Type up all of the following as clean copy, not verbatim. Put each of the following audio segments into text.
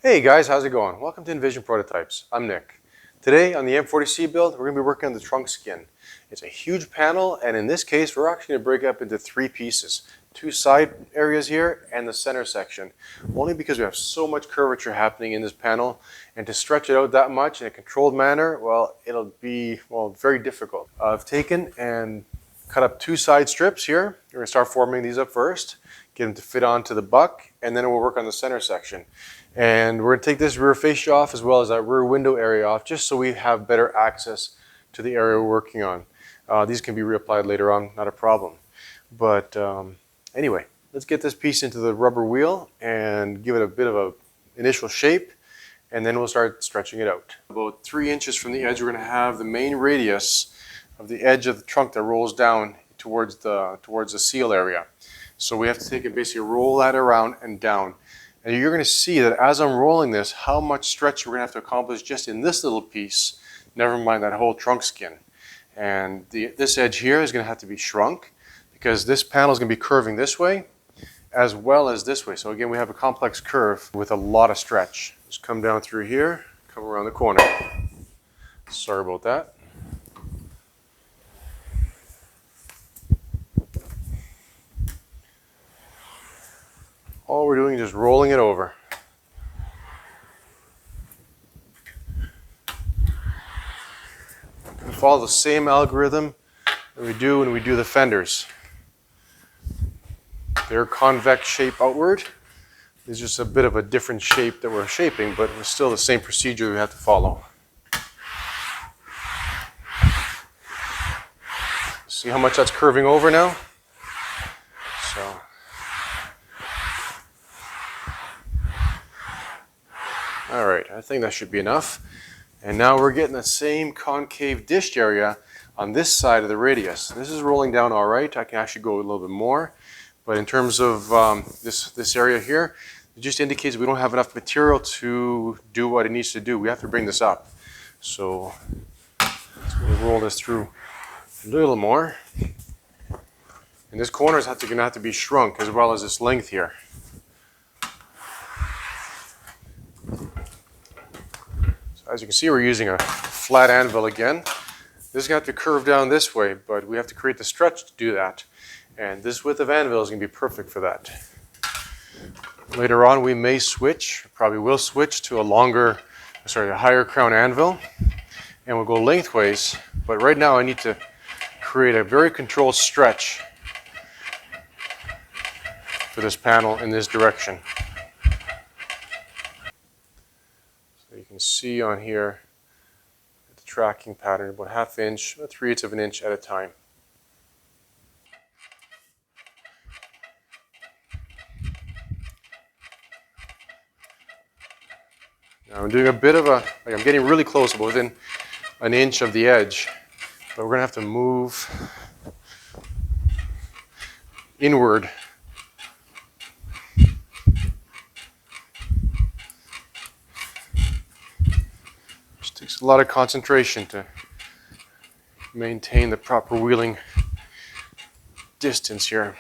Hey guys, how's it going? Welcome to iNVision Prototypes. I'm Nick. Today on the M40C build, we're going to be working on the trunk skin. It's a huge panel, and in this case, we're actually going to break it up into three pieces. Two side areas here and the center section. Only because we have so much curvature happening in this panel, and to stretch it out that much in a controlled manner, well, it'll be, very difficult. I've taken and cut up two side strips here. We're going to start forming these up first, get them to fit onto the buck, and then we'll work on the center section. And we're going to take this rear fascia off as well as that rear window area off, just so we have better access to the area we're working on. These can be reapplied later on, not a problem. But anyway, let's get this piece into the rubber wheel and give it a bit of an initial shape, and then we'll start stretching it out. About 3 inches from the edge, we're going to have the main radius of the edge of the trunk that rolls down towards the seal area. So we have to take it, basically roll that around and down. And you're going to see that as I'm rolling this, how much stretch we're going to have to accomplish just in this little piece, never mind that whole trunk skin. And this edge here is going to have to be shrunk because this panel is going to be curving this way as well as this way. So again, we have a complex curve with a lot of stretch. Just come down through here, come around the corner. Sorry about that. All we're doing is just rolling it over. We follow the same algorithm that we do when we do the fenders. They're convex shape outward. It's just a bit of a different shape that we're shaping, but it's still the same procedure we have to follow. See how much that's curving over now? So. Alright, I think that should be enough. And now we're getting the same concave dished area on this side of the radius. This is rolling down alright. I can actually go a little bit more. But in terms of this area here, it just indicates we don't have enough material to do what it needs to do. We have to bring this up. So let's roll this through a little more. And this corner is going to have to be shrunk as well as this length here. As you can see, we're using a flat anvil again. This is going to have to curve down this way, but we have to create the stretch to do that. And this width of anvil is going to be perfect for that. Later on, we may switch, probably will switch to a higher crown anvil, and we'll go lengthways. But right now, I need to create a very controlled stretch for this panel in this direction. You can see on here the tracking pattern, about 1/2 inch, about 3/8 of an inch at a time. Now I'm doing a bit of I'm getting really close, about within 1 inch of the edge, but we're going to have to move inward. Takes a lot of concentration to maintain the proper wheeling distance here.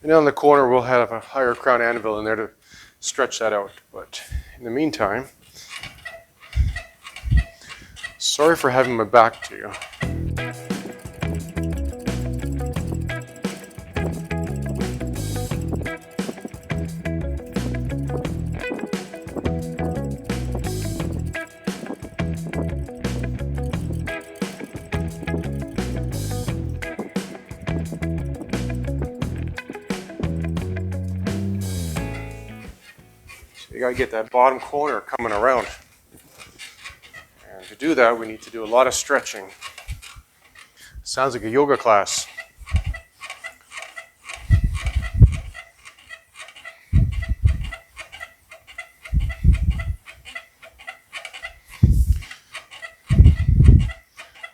And on the corner we'll have a higher crown anvil in there to stretch that out. But in the meantime, sorry for having my back to you. You gotta get that bottom corner coming around. And to do that, we need to do a lot of stretching. Sounds like a yoga class.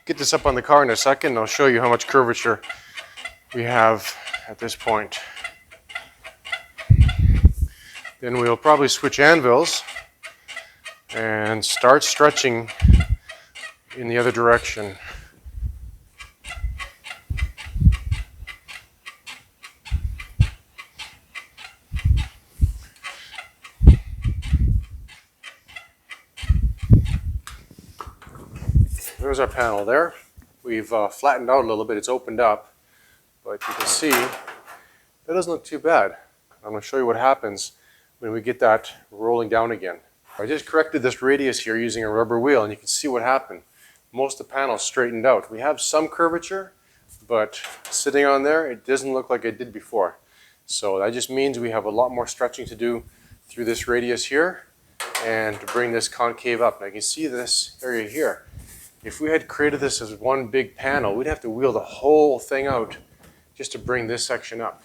Get this up on the car in a second, and I'll show you how much curvature we have at this point. Then we'll probably switch anvils and start stretching in the other direction. there's our panel there. We've flattened out a little bit, it's opened up, but you can see that doesn't look too bad. I'm going to show you what happens when we get that rolling down again. I just corrected this radius here using a rubber wheel, and you can see what happened. Most of the panel straightened out. We have some curvature, but sitting on there, it doesn't look like it did before. So that just means we have a lot more stretching to do through this radius here and to bring this concave up. Now you can see this area here. If we had created this as one big panel, we'd have to wheel the whole thing out just to bring this section up.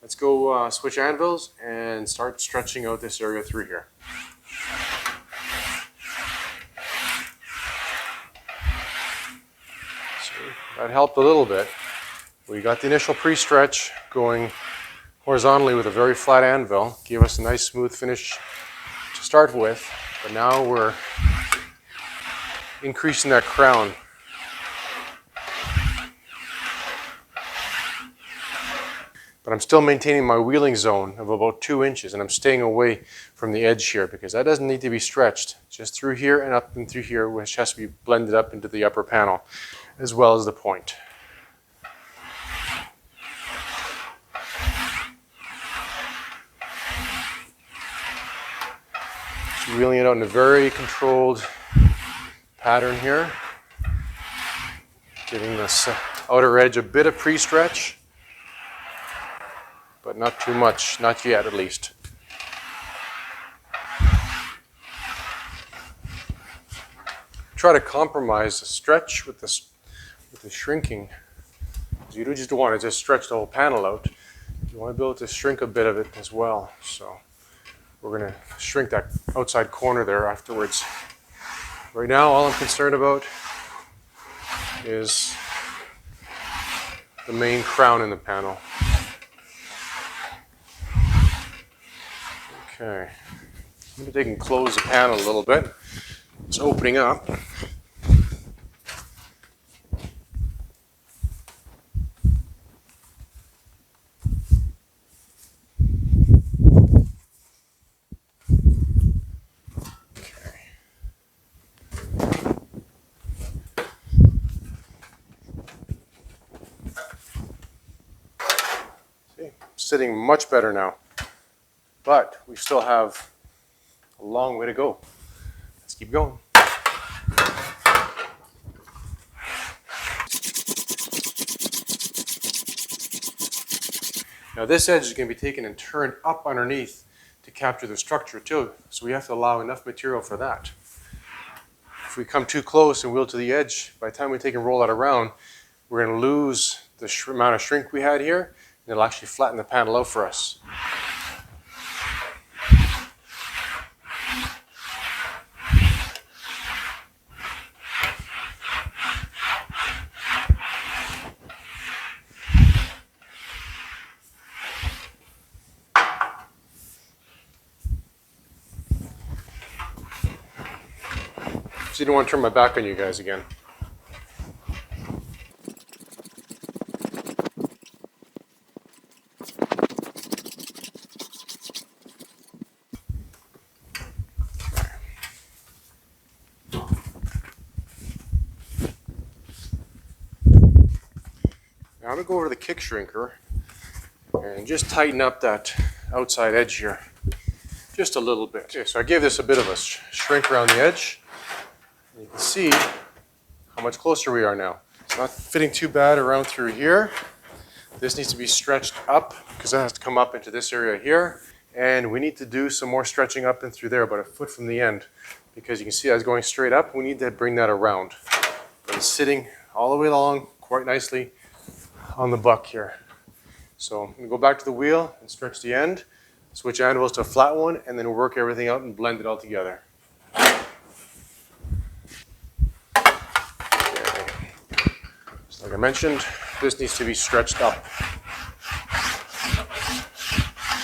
Let's go switch anvils and start stretching out this area through here. So that helped a little bit. We got the initial pre-stretch going horizontally with a very flat anvil, gave us a nice smooth finish to start with, but now we're increasing that crown. But I'm still maintaining my wheeling zone of about 2 inches, and I'm staying away from the edge here because that doesn't need to be stretched. Just through here and up and through here, which has to be blended up into the upper panel as well as the point. Just wheeling it out in a very controlled pattern here, giving this outer edge a bit of pre-stretch, but not too much, not yet at least. Try to compromise the stretch with the shrinking. You don't just want to just stretch the whole panel out. You want to be able to shrink a bit of it as well. So we're going to shrink that outside corner there afterwards. Right now, all I'm concerned about is the main crown in the panel. Okay, I'm going to take and close the panel a little bit. It's opening up. Sitting much better now, but we still have a long way to go. Let's keep going. Now this edge is going to be taken and turned up underneath to capture the structure too, so we have to allow enough material for that. If we come too close and wheel to the edge, by the time we take and roll that around, we're going to lose the amount of shrink we had here. It'll actually flatten the panel out for us. So you don't want to turn my back on you guys again. Now I'm going to go over to the kick shrinker and just tighten up that outside edge here just a little bit. Okay, so I gave this a bit of a shrink around the edge. And you can see how much closer we are now. It's not fitting too bad around through here. This needs to be stretched up because that has to come up into this area here. And we need to do some more stretching up and through there, about a foot from the end, because you can see that's going straight up. We need to bring that around. But it's sitting all the way along quite nicely on the buck here. So I'm going to go back to the wheel and stretch the end, switch anvils to a flat one, and then work everything out and blend it all together. Okay. So like I mentioned, this needs to be stretched up.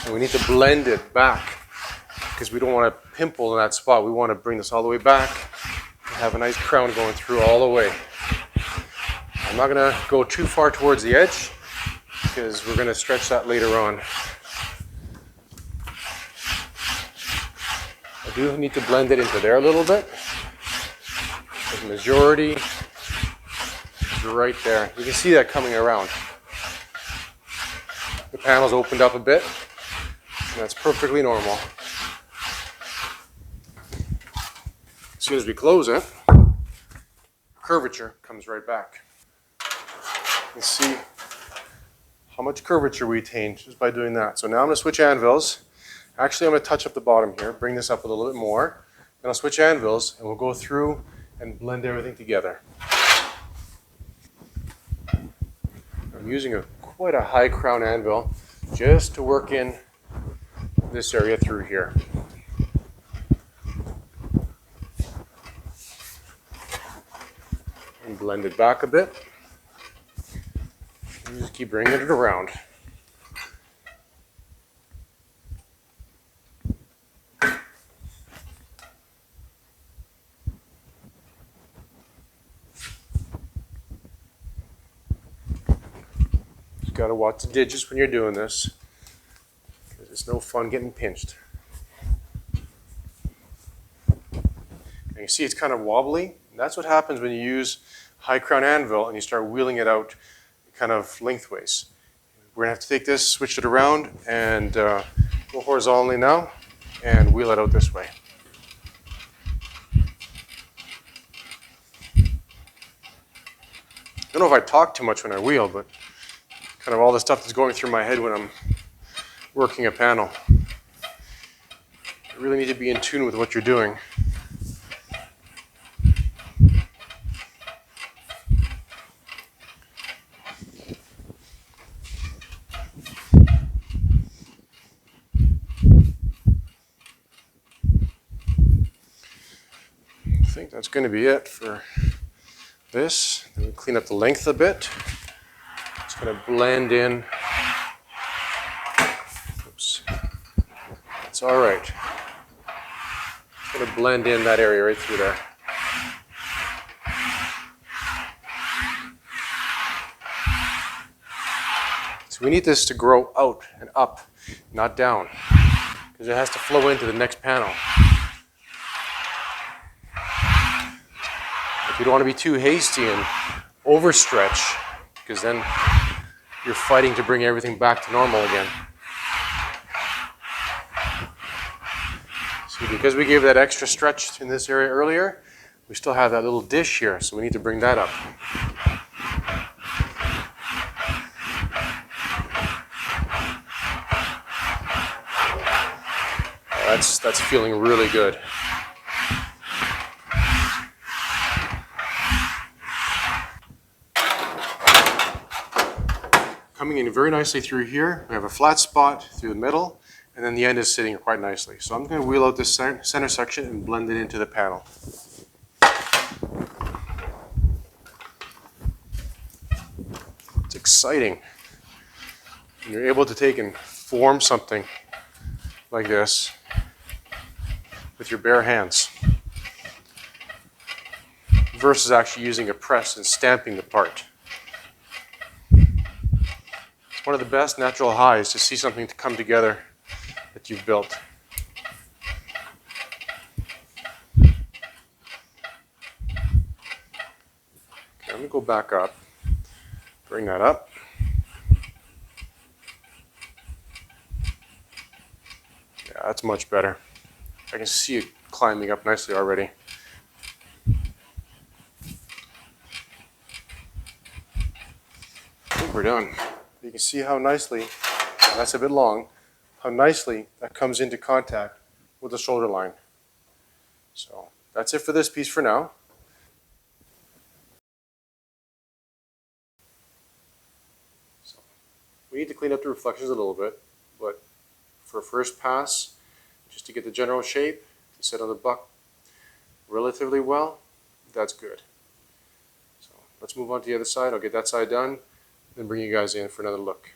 And we need to blend it back because we don't want a pimple in that spot. We want to bring this all the way back and have a nice crown going through all the way. I'm not going to go too far towards the edge because we're going to stretch that later on. I do need to blend it into there a little bit because The majority is right there. You can see that coming around. The panel's opened up a bit, and that's perfectly normal. As soon as we close it, curvature comes right back. You can see how much curvature we attain just by doing that. So now I'm going to switch anvils. Actually, I'm going to touch up the bottom here, bring this up a little bit more. Then I'll switch anvils, and we'll go through and blend everything together. I'm using quite a high crown anvil just to work in this area through here. And blend it back a bit. And just keep bringing it around. You gotta watch the digits when you're doing this, because it's no fun getting pinched. And you see it's kind of wobbly. That's what happens when you use high crown anvil and you start wheeling it out kind of lengthways. We're gonna have to take this, switch it around, and go horizontally now and wheel it out this way. I don't know if I talk too much when I wheel, but kind of all the stuff that's going through my head when I'm working a panel. You really need to be in tune with what you're doing. I think that's going to be it for this. Then we clean up the length a bit. It's going to blend in. Oops. That's all right. It's going to blend in that area right through there. So we need this to grow out and up, not down, because it has to flow into the next panel. You don't want to be too hasty and overstretch, because then you're fighting to bring everything back to normal again. See, because we gave that extra stretch in this area earlier, we still have that little dish here, so we need to bring that up. That's feeling really good. Coming in very nicely through here. We have a flat spot through the middle, and then the end is sitting quite nicely. So I'm going to wheel out this center section and blend it into the panel. It's exciting. And you're able to take and form something like this with your bare hands versus actually using a press and stamping the part. One of the best natural highs to see something to come together that you've built. Okay, let me go back up, bring that up. Yeah, that's much better. I can see it climbing up nicely already. I think we're done. You can see how nicely, that's a bit long, how nicely that comes into contact with the shoulder line. So that's it for this piece for now. So we need to clean up the reflections a little bit, but for a first pass, just to get the general shape, to sit on the buck relatively well, that's good. So let's move on to the other side. I'll get that side done, then bring you guys in for another look.